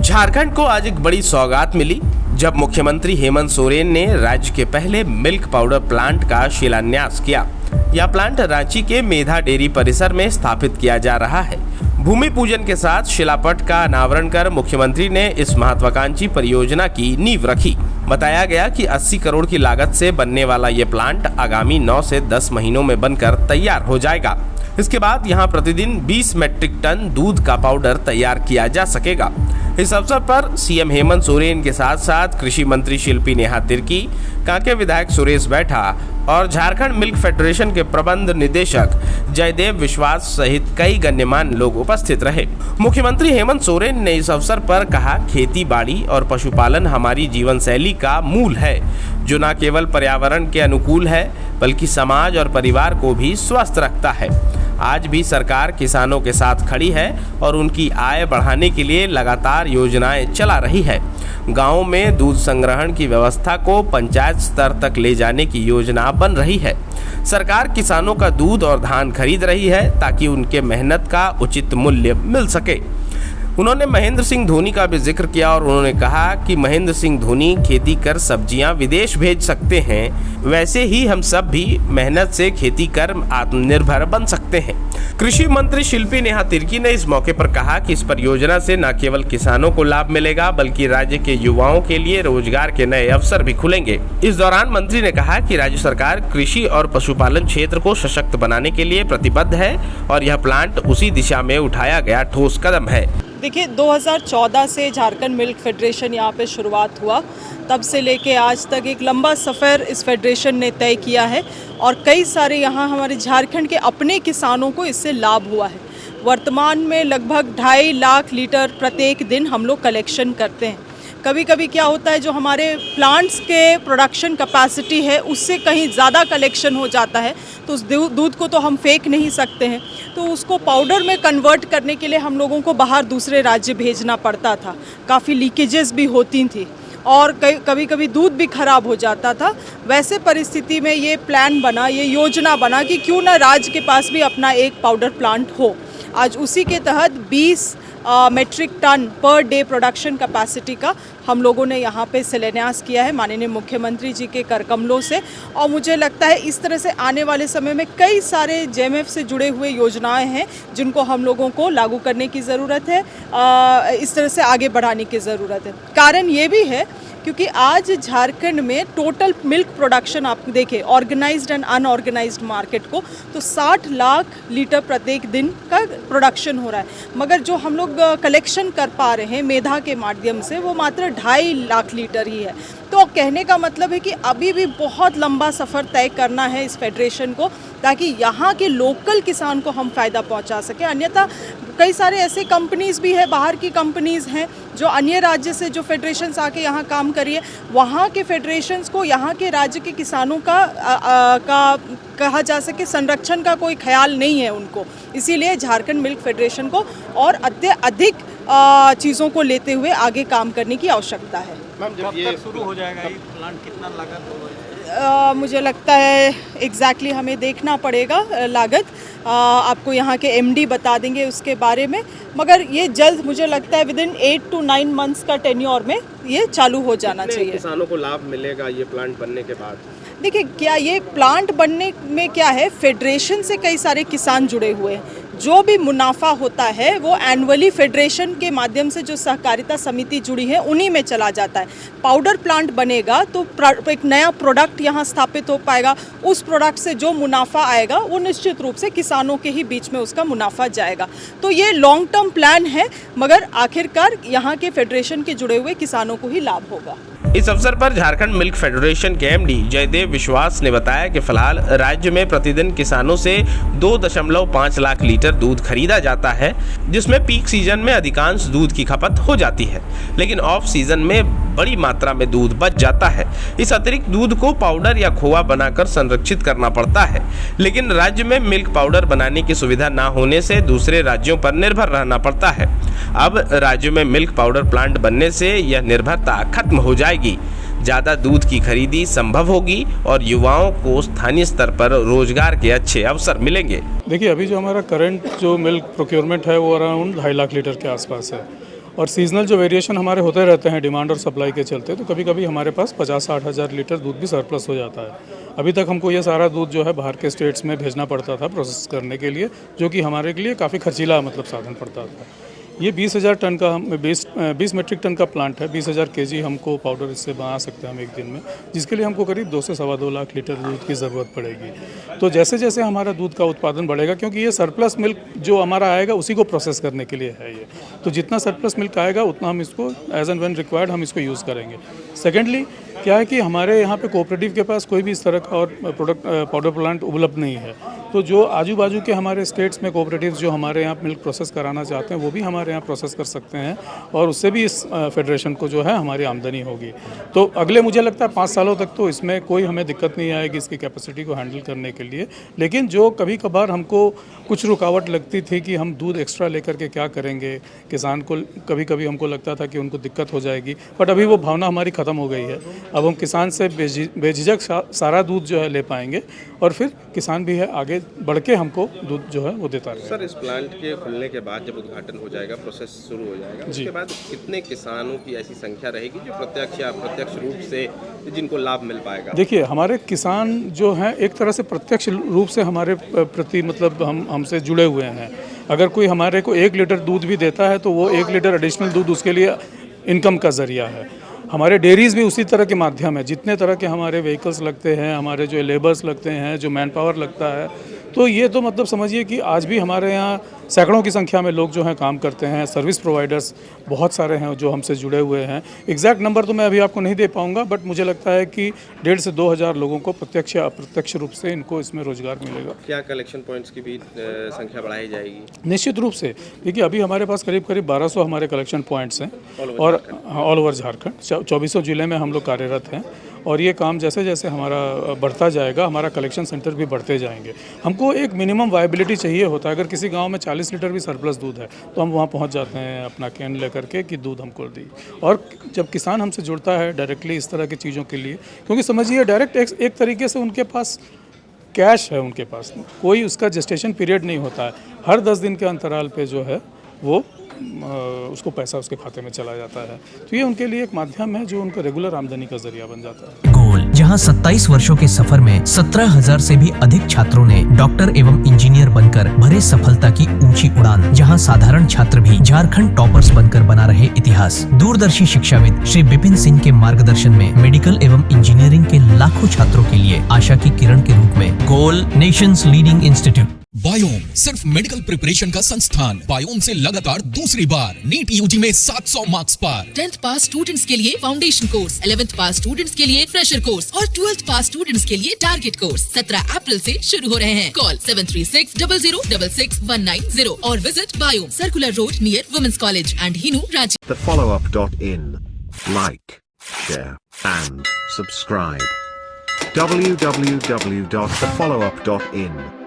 झारखंड को आज एक बड़ी सौगात मिली जब मुख्यमंत्री हेमंत सोरेन ने राज्य के पहले मिल्क पाउडर प्लांट का शिलान्यास किया। यह प्लांट रांची के मेधा डेयरी परिसर में स्थापित किया जा रहा है। भूमि पूजन के साथ शिलापट का अनावरण कर मुख्यमंत्री ने इस महत्वाकांक्षी परियोजना की नींव रखी। बताया गया कि 80 करोड़ की लागत से बनने वाला ये प्लांट आगामी 9 से 10 महीनों में बनकर तैयार हो जाएगा। इसके बाद यहाँ प्रतिदिन 20 मैट्रिक टन दूध का पाउडर तैयार किया जा सकेगा। इस अवसर पर सीएम हेमंत सोरेन के साथ साथ कृषि मंत्री शिल्पी नेहा तिर्की, कांके विधायक सुरेश बैठा और झारखंड मिल्क फेडरेशन के प्रबंध निदेशक जयदेव विश्वास सहित कई गण्यमान्य लोग उपस्थित रहे। मुख्यमंत्री हेमंत सोरेन ने इस अवसर पर कहा, खेती बाड़ी और पशुपालन हमारी जीवन शैली का मूल है, जो न केवल पर्यावरण के अनुकूल है बल्कि समाज और परिवार को भी स्वस्थ रखता है। आज भी सरकार किसानों के साथ खड़ी है और उनकी आय बढ़ाने के लिए लगातार योजनाएं चला रही है। गाँव में दूध संग्रहण की व्यवस्था को पंचायत स्तर तक ले जाने की योजना बन रही है। सरकार किसानों का दूध और धान खरीद रही है ताकि उनके मेहनत का उचित मूल्य मिल सके। उन्होंने महेंद्र सिंह धोनी का भी जिक्र किया और उन्होंने कहा कि महेंद्र सिंह धोनी खेती कर सब्जियां विदेश भेज सकते हैं, वैसे ही हम सब भी मेहनत से खेती कर आत्मनिर्भर बन सकते हैं। कृषि मंत्री शिल्पी नेहा तिर्की ने इस मौके पर कहा कि इस परियोजना से न केवल किसानों को लाभ मिलेगा बल्कि राज्य के युवाओं के लिए रोजगार के नए अवसर भी खुलेंगे। इस दौरान मंत्री ने कहा कि राज्य सरकार कृषि और पशुपालन क्षेत्र को सशक्त बनाने के लिए प्रतिबद्ध है और यह प्लांट उसी दिशा में उठाया गया ठोस कदम है। देखिए, 2014 से झारखंड मिल्क फेडरेशन यहाँ पे शुरुआत हुआ, तब से लेके आज तक एक लंबा सफ़र इस फेडरेशन ने तय किया है और कई सारे यहाँ हमारे झारखंड के अपने किसानों को इससे लाभ हुआ है। वर्तमान में लगभग 2.5 लाख लीटर प्रत्येक दिन हम लोग कलेक्शन करते हैं। कभी कभी क्या होता है, जो हमारे प्लांट्स के प्रोडक्शन कैपेसिटी है उससे कहीं ज़्यादा कलेक्शन हो जाता है, तो उस दूध को तो हम फेंक नहीं सकते हैं, तो उसको पाउडर में कन्वर्ट करने के लिए हम लोगों को बाहर दूसरे राज्य भेजना पड़ता था। काफ़ी लीकेजेस भी होती थी और कभी कभी दूध भी ख़राब हो जाता था। वैसे परिस्थिति में ये प्लान बना, ये योजना बना कि क्यों ना राज्य के पास भी अपना एक पाउडर प्लांट हो। आज उसी के तहत 20 metric ton per day production capacity का हम लोगों ने यहाँ पे शिलान्यास किया है माननीय मुख्यमंत्री जी के कर कमलों से। और मुझे लगता है इस तरह से आने वाले समय में कई सारे जेएमएफ से जुड़े हुए योजनाएं हैं जिनको हम लोगों को लागू करने की ज़रूरत है, इस तरह से आगे बढ़ाने की ज़रूरत है। कारण ये भी है क्योंकि आज झारखंड में टोटल मिल्क प्रोडक्शन आप देखें ऑर्गेनाइज्ड एंड अनऑर्गेनाइज्ड मार्केट को, तो 60 लाख लीटर प्रत्येक दिन का प्रोडक्शन हो रहा है, मगर जो हम लोग कलेक्शन कर पा रहे हैं मेधा के माध्यम से वो मात्र 2.5 लाख लीटर ही है। तो कहने का मतलब है कि अभी भी बहुत लंबा सफ़र तय करना है इस फेडरेशन को, ताकि यहाँ के लोकल किसान को हम फ़ायदा पहुँचा सकें। अन्यथा कई सारे ऐसे कंपनीज़ भी है, बाहर की कंपनीज़ हैं जो अन्य राज्य से जो फेडरेशंस आके यहाँ काम करिए, वहाँ के फेडरेशंस को यहाँ के राज्य के किसानों का कहा जा सके संरक्षण का कोई ख्याल नहीं है उनको। इसीलिए झारखंड मिल्क फेडरेशन को और अधिक चीज़ों को लेते हुए आगे काम करने की आवश्यकता है। मैम, जब ये शुरू हो जाएगा ये प्लांट, कितना लागत होगा? मुझे लगता है एग्जैक्टली हमें देखना पड़ेगा लागत, आपको यहाँ के एमडी बता देंगे उसके बारे में, मगर ये जल्द मुझे लगता है विदिन 8 to 9 मंथ्स का टेन्योर में ये चालू हो जाना चाहिए। किसानों को लाभ मिलेगा ये प्लांट बनने के बाद? देखिए, क्या ये प्लांट बनने में क्या है, फेडरेशन से कई सारे किसान जुड़े हुए हैं, जो भी मुनाफा होता है वो एनुअली फेडरेशन के माध्यम से जो सहकारिता समिति जुड़ी है उन्हीं में चला जाता है। पाउडर प्लांट बनेगा तो एक नया प्रोडक्ट यहाँ स्थापित हो पाएगा, उस प्रोडक्ट से जो मुनाफा आएगा वो निश्चित रूप से किसानों के ही बीच में उसका मुनाफा जाएगा। तो ये लॉन्ग टर्म प्लान है, मगर आखिरकार यहाँ के फेडरेशन के जुड़े हुए किसानों को ही लाभ होगा। इस अवसर पर झारखंड मिल्क फेडरेशन के एमडी जयदेव विश्वास ने बताया कि फिलहाल राज्य में प्रतिदिन किसानों से 2.5 लाख लीटर दूध खरीदा जाता है, जिसमें पीक सीजन में अधिकांश दूध की खपत हो जाती है, लेकिन ऑफ सीजन में बड़ी मात्रा में दूध बच जाता है। इस अतिरिक्त दूध को पाउडर या खोआ बनाकर संरक्षित करना पड़ता है, लेकिन राज्य में मिल्क पाउडर बनाने की सुविधा न होने से दूसरे राज्यों पर निर्भर रहना पड़ता है। अब राज्य में मिल्क पाउडर प्लांट बनने से यह निर्भरता खत्म हो जाएगी, ज़्यादा दूध की खरीदी संभव होगी और युवाओं को स्थानीय स्तर पर रोजगार के अच्छे अवसर मिलेंगे। देखिए, अभी जो हमारा करंट जो मिल्क प्रोक्योरमेंट है वो अराउंड 2.5 लाख लीटर के आसपास है और सीजनल जो वेरिएशन हमारे होते रहते हैं डिमांड और सप्लाई के चलते, तो कभी कभी हमारे पास 50-60 हज़ार लीटर दूध भी सरप्लस हो जाता है। अभी तक हमको ये सारा दूध जो है बाहर के स्टेट्स में भेजना पड़ता था प्रोसेस करने के लिए, जो कि हमारे लिए काफ़ी खर्चीला मतलब साधन पड़ता था। ये 20,000 टन का 20 मीट्रिक टन का प्लांट है। 20,000 केजी हमको पाउडर इससे बना सकते हैं हम एक दिन में, जिसके लिए हमको करीब 2 से सवा 2 लाख लीटर दूध की ज़रूरत पड़ेगी। तो जैसे जैसे हमारा दूध का उत्पादन बढ़ेगा, क्योंकि ये सरप्लस मिल्क जो हमारा आएगा उसी को प्रोसेस करने के लिए है ये, तो जितना सरप्लस मिल्क आएगा उतना हम इसको एज एंड व्हेन रिक्वायर्ड हम इसको यूज़ करेंगे। सेकेंडली क्या है कि हमारे यहाँ पे कोऑपरेटिव के पास कोई भी इस तरह का और प्रोडक्ट पाउडर प्लांट उपलब्ध नहीं है, तो जो आजू बाजू के हमारे स्टेट्स में कोऑपरेटिव्स जो हमारे यहाँ मिल्क प्रोसेस कराना चाहते हैं वो भी हमारे यहाँ प्रोसेस कर सकते हैं, और उससे भी इस फेडरेशन को जो है हमारी आमदनी होगी। तो अगले मुझे लगता है 5 सालों तक तो इसमें कोई हमें दिक्कत नहीं आएगी इसकी कैपेसिटी को हैंडल करने के लिए। लेकिन जो कभी कभार हमको कुछ रुकावट लगती थी कि हम दूध एक्स्ट्रा लेकर के क्या करेंगे, किसान को कभी कभी हमको लगता था कि उनको दिक्कत हो जाएगी, बट अभी वो भावना हमारी ख़त्म हो गई है। अब हम किसान से बेझिझक सारा दूध जो है ले पाएंगे, और फिर किसान भी है आगे बढ़ के हमको दूध जो है वो देता रहेगा। सर, इस प्लांट के खुलने के बाद जब उद्घाटन हो जाएगा, प्रोसेस शुरू हो जाएगा, उसके बाद कितने किसानों की ऐसी संख्या रहेगी जो प्रत्यक्ष या अप्रत्यक्ष रूप से जिनको लाभ मिल पाएगा? देखिए, हमारे किसान जो हैं एक तरह से प्रत्यक्ष रूप से हमारे प्रति मतलब हमसे जुड़े हुए हैं। अगर कोई हमारे को 1 लीटर दूध भी देता है तो वो 1 लीटर एडिशनल दूध उसके लिए इनकम का ज़रिया है। हमारे डेयरीज़ भी उसी तरह के माध्यम है। जितने तरह के हमारे व्हीकल्स लगते हैं, हमारे जो लेबर्स लगते हैं, जो मैन पावर लगता है, तो ये तो मतलब समझिए कि आज भी हमारे यहाँ सैकड़ों की संख्या में लोग जो हैं काम करते हैं। सर्विस प्रोवाइडर्स बहुत सारे हैं जो हमसे जुड़े हुए हैं। एग्जैक्ट नंबर तो मैं अभी आपको नहीं दे पाऊंगा, बट मुझे लगता है कि 1,500 से 2,000 लोगों को प्रत्यक्ष या अप्रत्यक्ष रूप से इनको इसमें रोजगार मिलेगा। क्या कलेक्शन पॉइंट्स की भी संख्या बढ़ाई जाएगी? निश्चित रूप से। देखिए, अभी हमारे पास करीब 1200 हमारे कलेक्शन पॉइंट्स हैं, और ऑल ओवर झारखंड 2400 जिले में हम लोग कार्यरत हैं। और ये काम जैसे जैसे हमारा बढ़ता जाएगा, हमारा कलेक्शन सेंटर भी बढ़ते जाएंगे। हमको एक मिनिमम वायबिलिटी चाहिए होता है। अगर किसी गांव में 40 लीटर भी सरप्लस दूध है तो हम वहां पहुंच जाते हैं अपना कैन लेकर के कि दूध हमको दी। और जब किसान हमसे जुड़ता है डायरेक्टली इस तरह की चीज़ों के लिए, क्योंकि समझिए डायरेक्ट एक तरीके से उनके पास कैश है, उनके पास कोई उसका जेस्टेशन पीरियड नहीं होता है। हर 10 दिन के अंतराल पे जो है वो उसको पैसा उसके खाते में चला जाता है। तो ये उनके लिए एक माध्यम है जो उनका रेगुलर आमदनी का जरिया बन जाता है। गोल, जहां 27 वर्षों के सफर में 17,000 से भी अधिक छात्रों ने डॉक्टर एवं इंजीनियर बनकर भरे सफलता की ऊंची उड़ान, जहां साधारण छात्र भी झारखंड टॉपर्स बनकर बना रहे इतिहास। दूरदर्शी शिक्षाविद श्री विपिन सिंह के मार्गदर्शन में मेडिकल एवं इंजीनियरिंग के लाखों छात्रों के लिए आशा की किरण के रूप में गोल, नेशंस लीडिंग इंस्टीट्यूट। बायोम सिर्फ मेडिकल प्रिपरेशन का संस्थान। बायोम से लगातार दूसरी बार नीट यूजी में 700 मार्क्स पार। 10th पास स्टूडेंट्स के लिए फाउंडेशन कोर्स, 11th पास स्टूडेंट्स के लिए फ्रेशर कोर्स और 12th पास स्टूडेंट्स के लिए टारगेट कोर्स 17 अप्रैल से शुरू हो रहे हैं। कॉल 7360066190 और visit Biome, circular road near women's college and Hinoo, Ranchi. thefollowup.in. Like, share and subscribe. www.thefollowup.in